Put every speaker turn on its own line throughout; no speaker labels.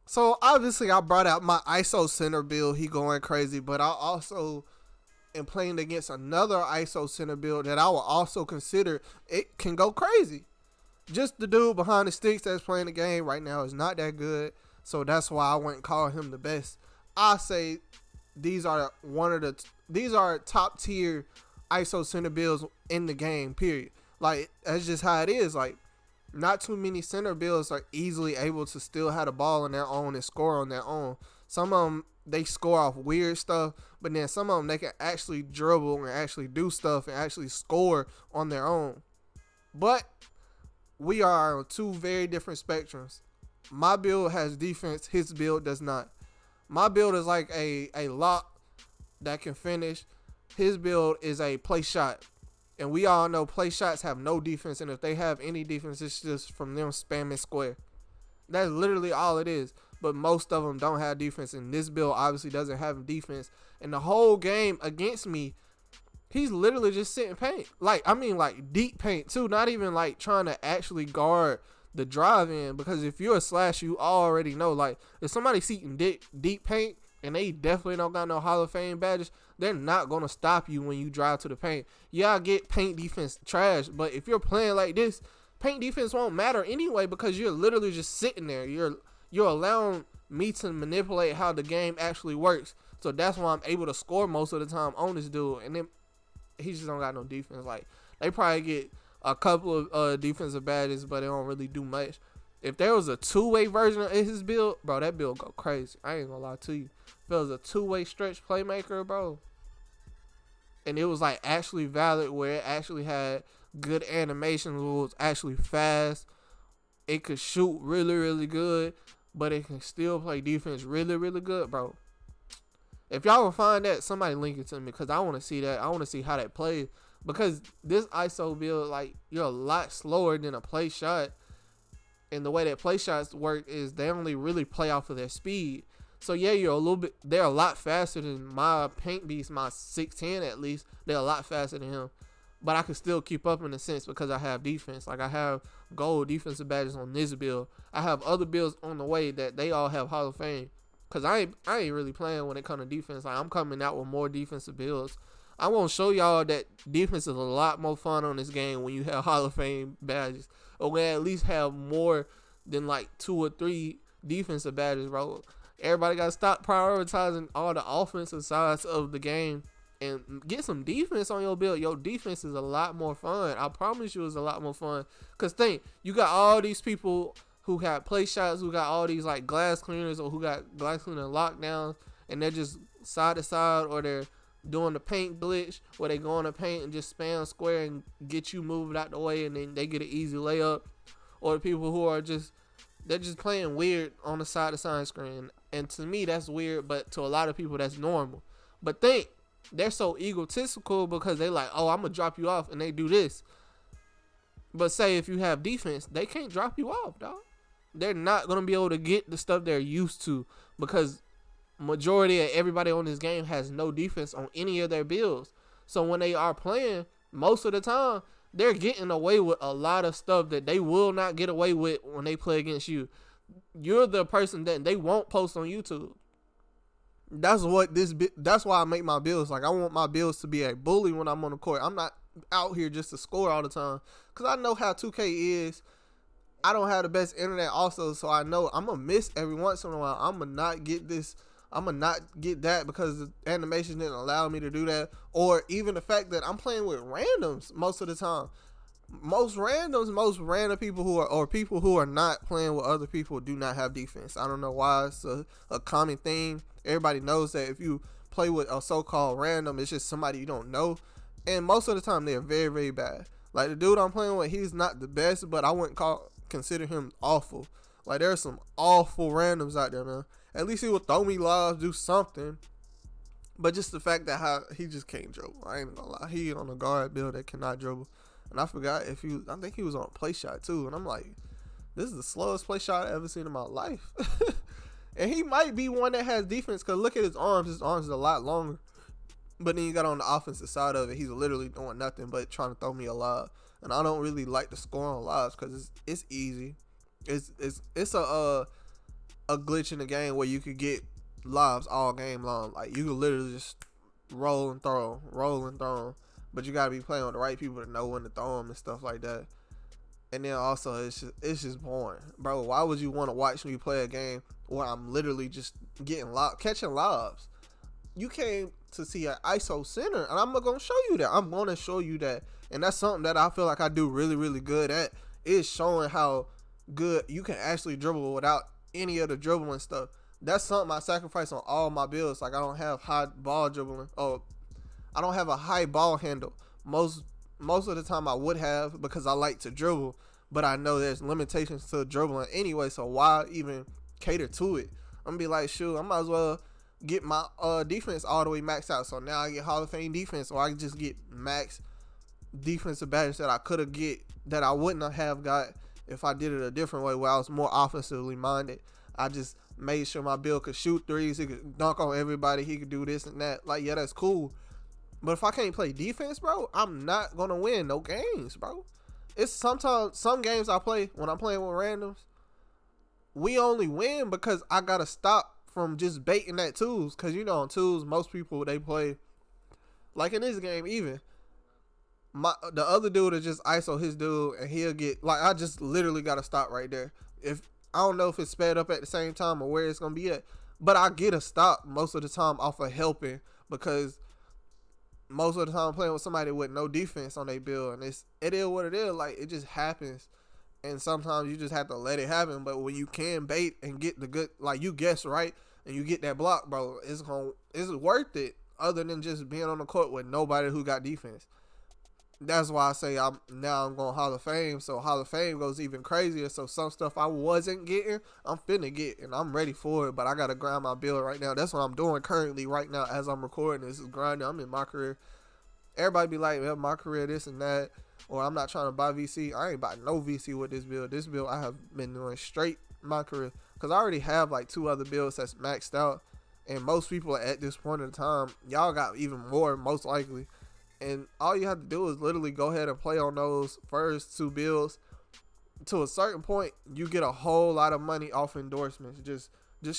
So obviously I brought out my ISO center build. He going crazy, but I also am playing against another ISO center build that I will also consider it can go crazy. Just the dude behind the sticks that's playing the game right now is not that good, so that's why I wouldn't call him the best. I say these are these are top tier ISO center builds in the game. Period. Like that's just how it is. Like not too many center builds are easily able to still have the ball on their own and score on their own. Some of them they score off weird stuff, but then some of them they can actually dribble and actually do stuff and actually score on their own. But we are on two very different spectrums. My build has defense, his build does not. My build is like a lock that can finish. His build is a play shot. And we all know play shots have no defense, and if they have any defense, it's just from them spamming square. That's literally all it is. But most of them don't have defense, and this build obviously doesn't have defense. And the whole game against me, he's literally just sitting paint. Like deep paint too, not even like trying to actually guard the drive in. Because if you're a slash, you already know. Like if somebody's seating deep paint and they definitely don't got no Hall of Fame badges, they're not gonna stop you when you drive to the paint. Yeah, I get paint defense trash, but if you're playing like this, paint defense won't matter anyway because you're literally just sitting there. You're allowing me to manipulate how the game actually works. So that's why I'm able to score most of the time on this dude. And then he just don't got no defense. Like they probably get a couple of defensive badges, but they don't really do much. If there was a two-way version of his build, bro, that build go crazy. I ain't gonna lie to you. If it was a two-way stretch playmaker, bro, and it was like actually valid, where it actually had good animation rules, actually fast, it could shoot really, really good, but it can still play defense really, really good, bro. If y'all will find that, somebody link it to me because I want to see that. I want to see how that plays because this ISO build, like you're a lot slower than a play shot, and the way that play shots work is they only really play off of their speed. So yeah, they're a lot faster than my paint beast, my 6'10" at least. They're a lot faster than him. But I can still keep up in a sense because I have defense. Like I have gold defensive badges on this build. I have other builds on the way that they all have Hall of Fame. Cause I ain't really playing when it comes to defense. Like I'm coming out with more defensive builds. I won't show y'all that defense is a lot more fun on this game when you have Hall of Fame badges. Or when at least have more than like 2 or 3 defensive badges, bro. Everybody got to stop prioritizing all the offensive sides of the game and get some defense on your build. Your defense is a lot more fun. I promise you it's a lot more fun. Because think, you got all these people who got play shots, who got all these like glass cleaners or who got glass cleaner lockdowns, and they're just side to side, or they're doing the paint glitch where they go in the paint and just spam square and get you moved out the way and then they get an easy layup. Or the people who are they're just playing weird on the side to side screen. And to me, that's weird, but to a lot of people, that's normal. But think, they're so egotistical because they like, oh, I'm going to drop you off, and they do this. But say if you have defense, they can't drop you off, dog. They're not going to be able to get the stuff they're used to because majority of everybody on this game has no defense on any of their builds. So when they are playing, most of the time, they're getting away with a lot of stuff that they will not get away with when they play against you. You're the person that they won't post on YouTube. That's why I make my builds. Like I want my builds to be a bully when I'm on the court. I'm not out here just to score all the time because I know how 2K is. I don't have the best internet also, so I know I'm gonna miss every once in a while. I'm gonna not get this. I'm gonna not get that because the animation didn't allow me to do that, or even the fact that I'm playing with randoms most of the time. Most random people people who are not playing with other people do not have defense. I don't know why. It's a common thing. Everybody knows that if you play with a so-called random, it's just somebody you don't know, and most of the time they're very, very bad. Like the dude I'm playing with, he's not the best, but I wouldn't consider him awful. Like there's some awful randoms out there, man. At least he will throw me lobs, do something. But just the fact that how he just can't dribble. I ain't gonna lie. He on a guard build that cannot dribble. And I forgot I think he was on a play shot too. And I'm like, this is the slowest play shot I've ever seen in my life. And he might be one that has defense because look at his arms. His arms is a lot longer. But then you got on the offensive side of it, he's literally doing nothing but trying to throw me a lob. And I don't really like to score on lobs because it's easy. It's a glitch in the game where you could get lives all game long. Like you could literally just roll and throw 'em, roll and throw 'em. But you gotta be playing with the right people to know when to throw them and stuff like that. And then also it's just boring, bro. Why would you want to watch me play a game where I'm literally just catching lobs? You came to see an ISO center, and I'm not gonna show you that. I'm gonna show you that, and that's something that I feel like I do really, really good at. Is showing how good you can actually dribble without any of the dribbling stuff. That's something I sacrifice on all my builds. Like I don't have high ball dribbling. Oh, I don't have a high ball handle. Most of the time I would have because I like to dribble, but I know there's limitations to dribbling anyway. So why even cater to it? I'm gonna be like, shoot, I might as well get my defense all the way maxed out. So now I get Hall of Fame defense, or I can just get max defensive badges that I could have that I wouldn't have got if I did it a different way, where I was more offensively minded. I just made sure my build could shoot threes, he could dunk on everybody, he could do this and that. Like, yeah, that's cool. But if I can't play defense, bro, I'm not gonna win no games, bro. It's sometimes some games I play when I'm playing with randoms, we only win because I gotta stop from just baiting at twos. Cause you know on twos, most people they play like in this game even. The other dude is just ISO his dude and he'll get like I just literally gotta stop right there. If I don't know if it's sped up at the same time or where it's gonna be at, but I get a stop most of the time off of helping because most of the time I'm playing with somebody with no defense on their build, and it is what it is. Like it just happens, and sometimes you just have to let it happen. But when you can bait and get the good, like you guess right, and you get that block, bro, it's worth it. Other than just being on the court with nobody who got defense. That's why I say I'm going Hall of Fame. So Hall of Fame goes even crazier. So some stuff I wasn't getting, I'm finna get, and I'm ready for it. But I gotta grind my build right now. That's what I'm doing currently right now as I'm recording. This is grinding. I'm in my career. Everybody be like, well, my career, this and that, or I'm not trying to buy VC. I ain't buy no VC with this build. This build I have been doing straight my career because I already have like 2 other builds that's maxed out, and most people at this point in time, y'all got even more most likely. And all you have to do is literally go ahead and play on those first 2 builds. To a certain point, you get a whole lot of money off endorsements. Just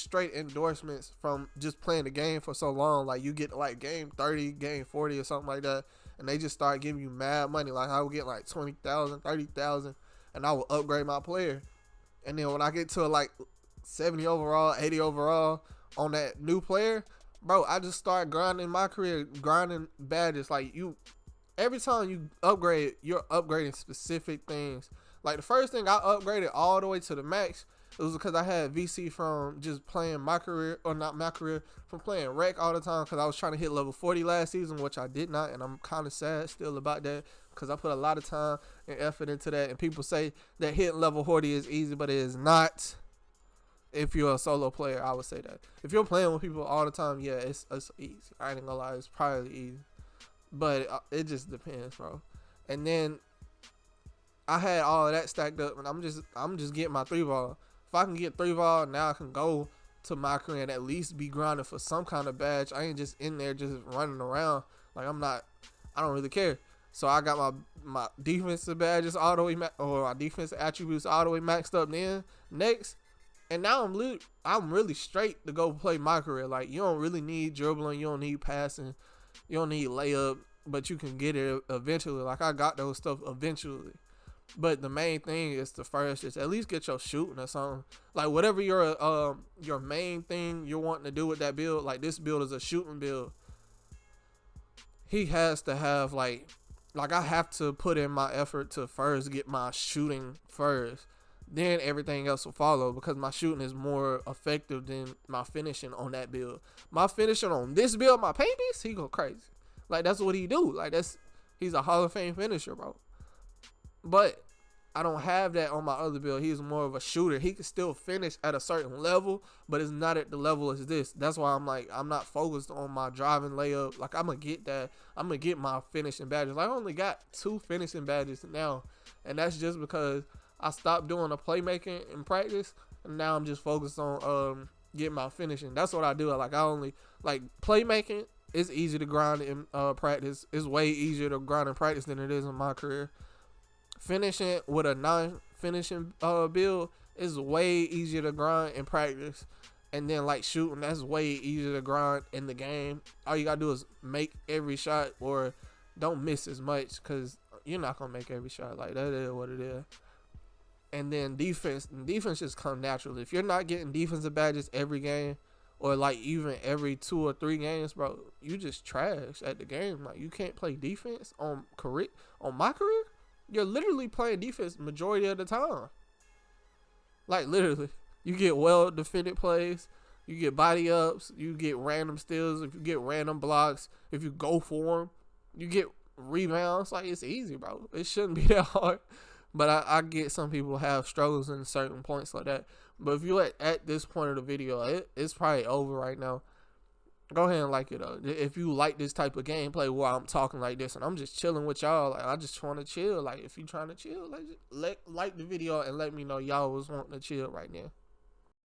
straight endorsements from just playing the game for so long. Like you get like game 30, game 40 or something like that. And they just start giving you mad money. Like I would get like 20,000, 30,000, and I will upgrade my player. And then when I get to like 70 overall, 80 overall on that new player, bro, I just start grinding my career, grinding badges. Like every time you upgrade, you're upgrading specific things. Like the first thing I upgraded all the way to the max, it was because I had VC from just playing my career, or not my career, from playing rec all the time because I was trying to hit level 40 last season, which I did not, and I'm kind of sad still about that because I put a lot of time and effort into that, and people say that hitting level 40 is easy, but it is not. If you're a solo player, I would say that. If you're playing with people all the time, yeah, it's easy. I ain't gonna lie, it's probably easy. But it just depends, bro. And then I had all of that stacked up, and I'm just getting my 3-ball. If I can get 3-ball, now I can go to my career and at least be grinding for some kind of badge. I ain't just in there just running around. Like I don't really care. So I got my defensive badges all the way, or my defensive attributes all the way maxed up then. Next. And now I'm really straight to go play my career. Like you don't really need dribbling, you don't need passing, you don't need layup, but you can get it eventually. Like I got those stuff eventually. But the main thing is to first just at least get your shooting or something. Like whatever your main thing you're wanting to do with that build. Like this build is a shooting build. He has to have like I have to put in my effort to first get my shooting first. Then everything else will follow because my shooting is more effective than my finishing on that build. My finishing on this build, my paint piece, he go crazy. Like that's what he do. Like he's a Hall of Fame finisher, bro. But I don't have that on my other build. He's more of a shooter. He can still finish at a certain level, but it's not at the level as this. That's why I'm not focused on my driving layup. Like I'm gonna get that. I'm gonna get my finishing badges. I only got 2 finishing badges now, and that's just because I stopped doing the playmaking in practice, and now I'm just focused on getting my finishing. That's what I do. Like I only like playmaking. It's easy to grind in practice. It's way easier to grind in practice than it is in my career. Finishing with a non-finishing build It's way easier to grind in practice. And then like shooting, that's way easier to grind in the game. All you gotta do is make every shot or don't miss as much, because you're not gonna make every shot. Like, that is what it is. And then defense just come naturally. If you're not getting defensive badges every game, or like even every 2 or 3 games, bro, you just trash at the game. Like, you can't play defense on my career. You're literally playing defense majority of the time. Like, literally, you get well defended plays, you get body ups, you get random steals, if you get random blocks, if you go for them, you get rebounds. Like, it's easy, bro. It shouldn't be that hard. But I get some people have struggles in certain points like that. But if you're at this point of the video, it's probably over right now. Go ahead and like it up. If you like this type of gameplay where I'm talking like this and I'm just chilling with y'all, like, I just want to chill. Like, if you trying to chill, like the video and let me know y'all was wanting to chill right now.